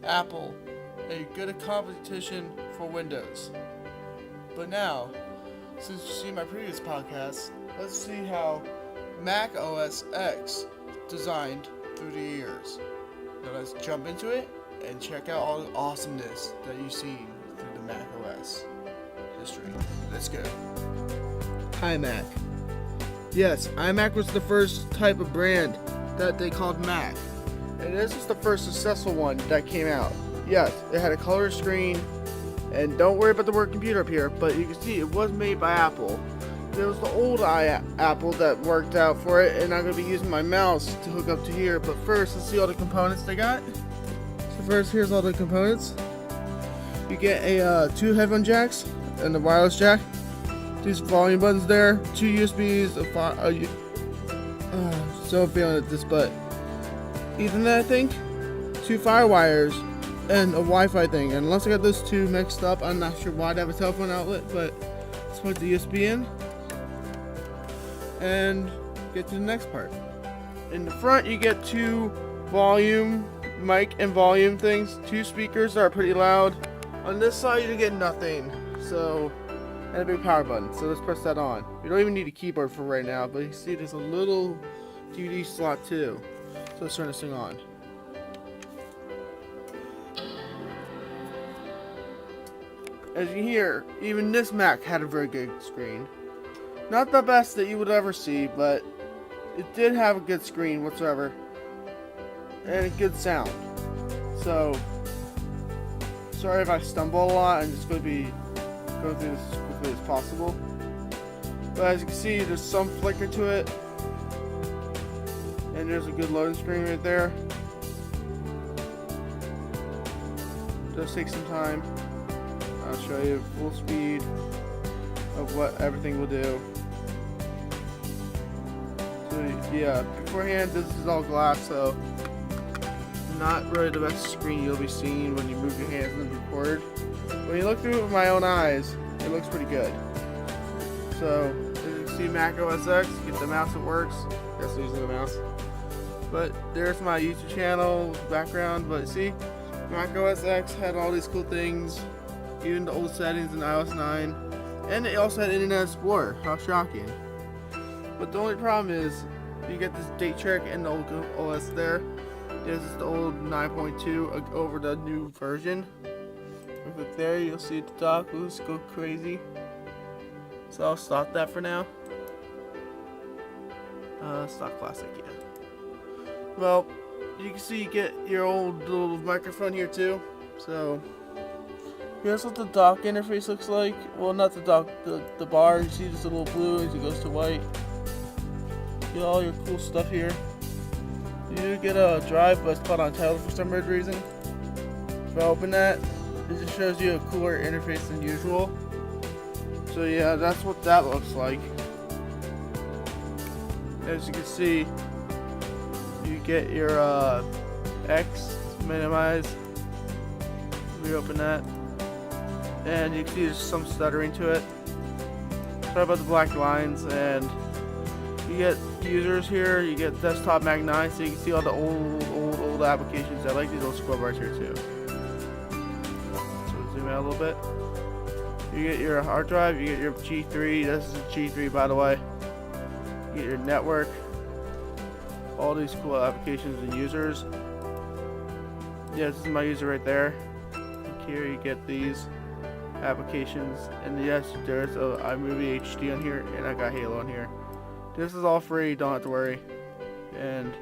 Apple a good competition for Windows. But now, since you've seen my previous podcast, let's see how Mac OS X designed through the years. Now let's jump into it and check out all the awesomeness that you've seen through the Mac OS history. Let's go. iMac. Yes, iMac was the first type of brand that they called Mac. And this was the first successful one that came out. Yes, it had a color screen, and don't worry about the word computer up here, but you can see it was made by Apple. There was the old Apple that worked out for it, and I'm going to be using my mouse to hook up to here. But first, let's see all the components they got. So first, here's all the components. You get a 2 headphone jacks and the wireless jack. These volume buttons there, 2 USBs, so feeling at this, but Ethernet, I think, 2 fire wires, and a Wi-Fi thing. And unless I got those two mixed up, I'm not sure why they have a telephone outlet, but let's put the USB in and get to the next part. In the front, you get 2 volume, mic and volume things, 2 speakers that are pretty loud. On this side, you get nothing, so, and a big power button, so let's press that on. You don't even need a keyboard for right now, but you see there's a little DVD slot too. So let's turn this thing on. As you hear, even this Mac had a very good screen. Not the best that you would ever see, but it did have a good screen whatsoever. And a good sound. So, sorry if I stumble a lot, I'm just going to be going through this as quickly as possible. But as you can see, there's some flicker to it. And there's a good loading screen right there. Does take some time. I'll show you full speed of what everything will do. So yeah, beforehand this is all glass, so not really the best screen you'll be seeing when you move your hands and record. When you look through it with my own eyes, it looks pretty good. So as you can see, Mac OS X, you get the mouse that works. Guess using the mouse. But there's my YouTube channel background. But see, Mac OS X had all these cool things, even the old settings in iOS 9, and it also had Internet Explorer. How shocking! But the only problem is, you get this date check and the old OS there. This is the old 9.2 over the new version. Look there, you'll see the dock. Let's go crazy. So I'll stop that for now. Stock classic, yeah. Well, you can see you get your old little microphone here too. So here's what the dock interface looks like. Well, not the dock, the bar. You see this little blue as it goes to white. Get all your cool stuff here. You do get a drive, but it's caught on title for some weird reason. If I open that, it just shows you a cooler interface than usual. So yeah, that's what that looks like. As you can see, you get your X minimize. Reopen that, and you can see there's some stuttering to it. Sorry about the black lines. And you get users here. You get desktop Mac 9, so you can see all the old applications. I like these little scroll bars here too. So zoom out a little bit. You get your hard drive. You get your G3. This is a G3, by the way. You get your network. All these cool applications and users. Yeah, this is my user right there. Here you get these applications, and yes, there's a iMovie HD on here, and I got Halo on here. This is all free, don't have to worry. And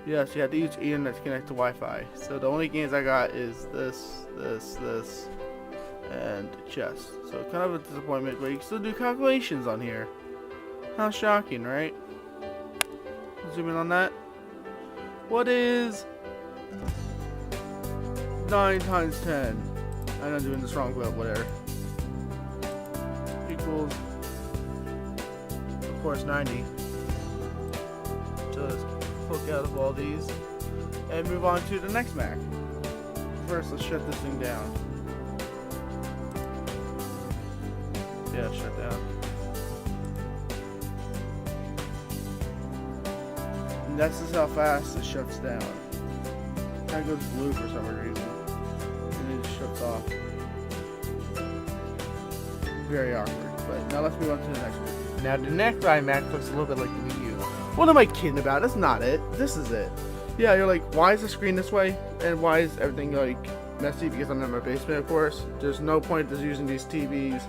yes, you have to use Ethernet to connect to Wi-Fi. So the only games I got is this, and chess. So kind of a disappointment, but you can still do calculations on here. How shocking, right? Zoom in on that. What is 9 times 10? I'm not doing this wrong, but whatever. Equals, of course, 90. So let's poke out of all these and move on to the next Mac. First, let's shut this thing down. Yeah, shut down. And this is how fast it shuts down. kind of goes blue for some reason, and it just shuts off. Very awkward. But now let's move on to the next one. Now the next iMac looks a little bit like the Wii U. What am I kidding about? That's not it. This is it. Yeah, you're like, why is the screen this way? And why is everything like messy? Because I'm in my basement, of course. There's no point in using these TVs.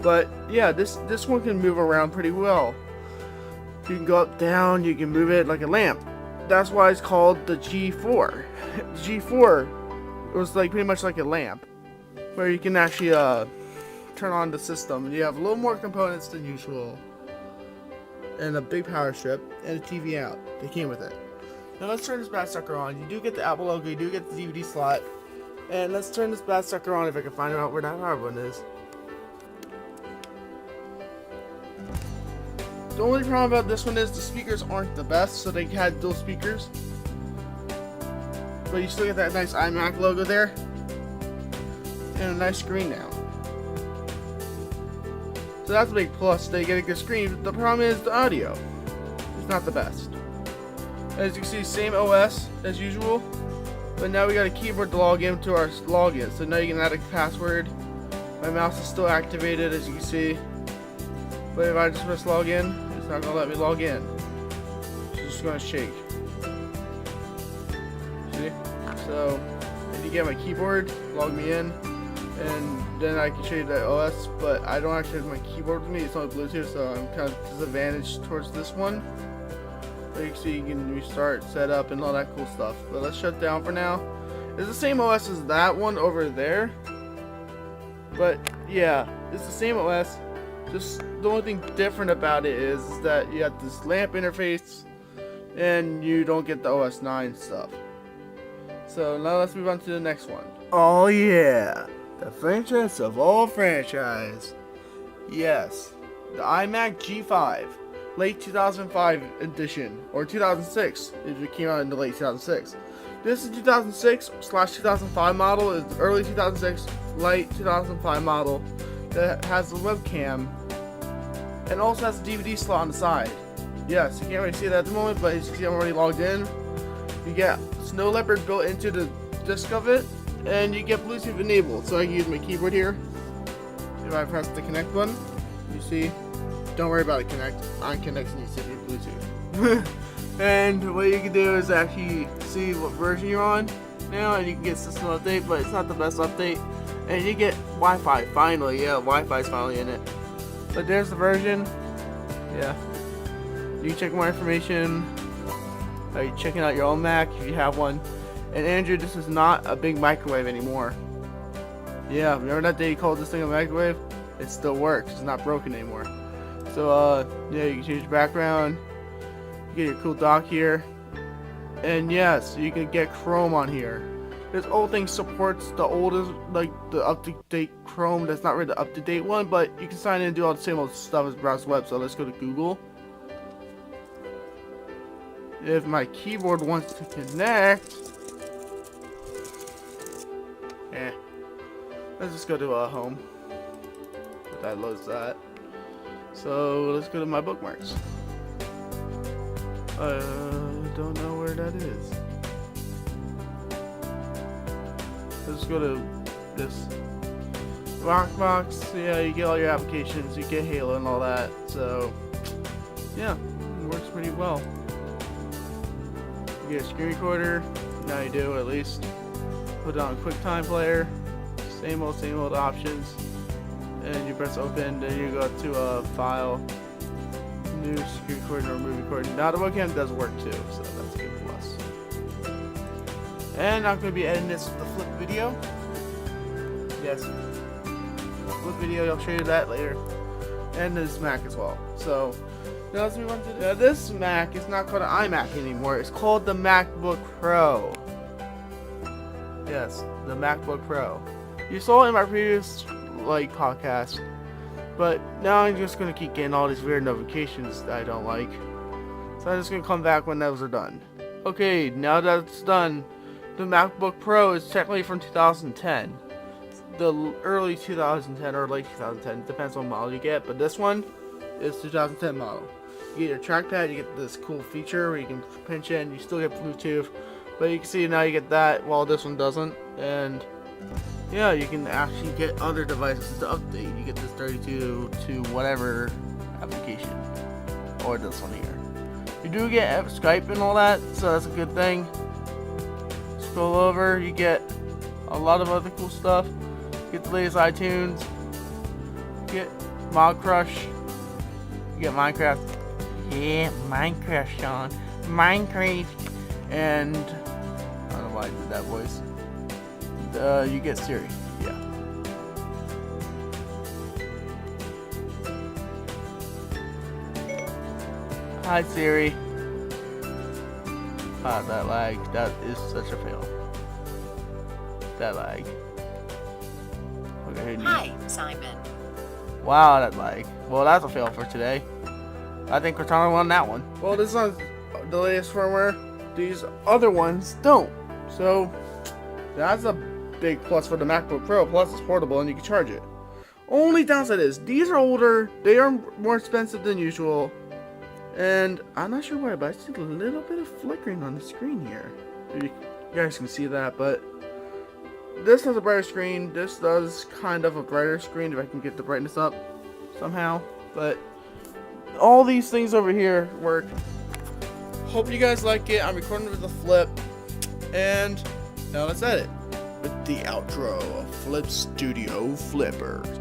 But yeah, this one can move around pretty well. You can go up, down, you can move it like a lamp. That's why it's called the G4. G4 was like pretty much like a lamp, where you can actually turn on the system. You have a little more components than usual, and a big power strip, and a TV out. They came with it. Now let's turn this bad sucker on. You do get the Apple logo, you do get the DVD slot, and let's turn this bad sucker on if I can find out where that power button is. The only problem about this one is the speakers aren't the best, so they had dual speakers. But you still get that nice iMac logo there, and a nice screen now. So that's a big plus. They get a good screen. The problem is the audio. It's not the best. As you can see, same OS as usual, but now we got a keyboard to log into our login. So now you can add a password. My mouse is still activated, as you can see. But if I just press login, it's not gonna let me log in. It's just gonna shake. See? So if you get my keyboard, log me in, and then I can show you the OS. But I don't actually have my keyboard with me. It's only Bluetooth, so I'm kind of disadvantaged towards this one. But you can see you can restart, set up, and all that cool stuff. But let's shut down for now. It's the same OS as that one over there. But yeah, it's the same OS. Just the only thing different about it is that you have this lamp interface, and you don't get the OS 9 stuff. So now let's move on to the next one. Oh yeah, the franchise of all franchise. Yes, the iMac G5, late 2005 edition, or 2006 if it came out in the late 2006. This is 2006/2005 model. Is the early 2006, late 2005 model that has a webcam and also has a DVD slot on the side. Yes, you can't really see that at the moment, but as you can see, I'm already logged in. You get Snow Leopard built into the disc of it, and you get Bluetooth enabled. So I can use my keyboard here. If I press the connect button, you see, don't worry about it, connect. I'm connecting you to Bluetooth. And what you can do is actually see what version you're on now, and you can get system update, but it's not the best update. And you get Wi-Fi finally. Yeah, Wi-Fi is finally in it. But there's the version. Yeah. You can check more information. Are you checking out your own Mac if you have one? And Andrew, this is not a big microwave anymore. Yeah, remember that day you called this thing a microwave? It still works. It's not broken anymore. So yeah, you can change the background. You get your cool dock here. And yes, you can get Chrome on here. This old thing supports the oldest, like the up-to-date Chrome. That's not really the up-to-date one, but you can sign in and do all the same old stuff as browse the web. So let's go to Google. If my keyboard wants to connect, let's just go to home. That loads that. So let's go to my bookmarks. Don't know where that is. Let's go to this Rockbox. Yeah, you get all your applications, you get Halo and all that. So yeah, it works pretty well. You get a screen recorder. Now you do, at least. Put it on QuickTime player. Same old options. And you press open, then you go to a file, new screen recording or movie recording. Now the webcam does work too, so that's a good plus. And I'm going to be editing this with the flip video. Yes, flip video, I'll show you that later. And this Mac as well. So now let's move on to this Mac is not called an iMac anymore. It's called the MacBook Pro. Yes, the MacBook Pro. You saw it in my previous podcast, but now I'm just gonna keep getting all these weird notifications that I don't like. So I'm just gonna come back when those are done. Okay, now that it's done, the MacBook Pro is technically from 2010. The early 2010 or late 2010, depends on model you get, but this one is 2010 model. You get your trackpad, you get this cool feature where you can pinch in, you still get Bluetooth, But you can see now you get that while this one doesn't. And yeah, you can actually get other devices to update. You get this 32 to whatever application. Or this one here. You do get Skype and all that, so that's a good thing. Scroll over, you get a lot of other cool stuff. You get the latest iTunes. You get Mod Crush. You get Minecraft. Yeah, Minecraft, Sean. Minecraft. And I don't know why I did that voice. You get Siri. Yeah. Hi, Siri. Ah, that lag. That is such a fail. That lag. Okay, Hi, Simon. wow, that lag. Well, that's a fail for today. I think Cortana won that one. Well, this is the latest firmware. These other ones don't. So, that's a big plus for the MacBook Pro. Plus, it's portable and you can charge it. Only downside is, these are older. They are more expensive than usual. And I'm not sure why, but I see a little bit of flickering on the screen here. Maybe you guys can see that, but this has a brighter screen. This does kind of a brighter screen if I can get the brightness up somehow. But all these things over here work. Hope you guys like it. I'm recording with the Flip. And now let's edit with the outro of Flip Studio Flippers.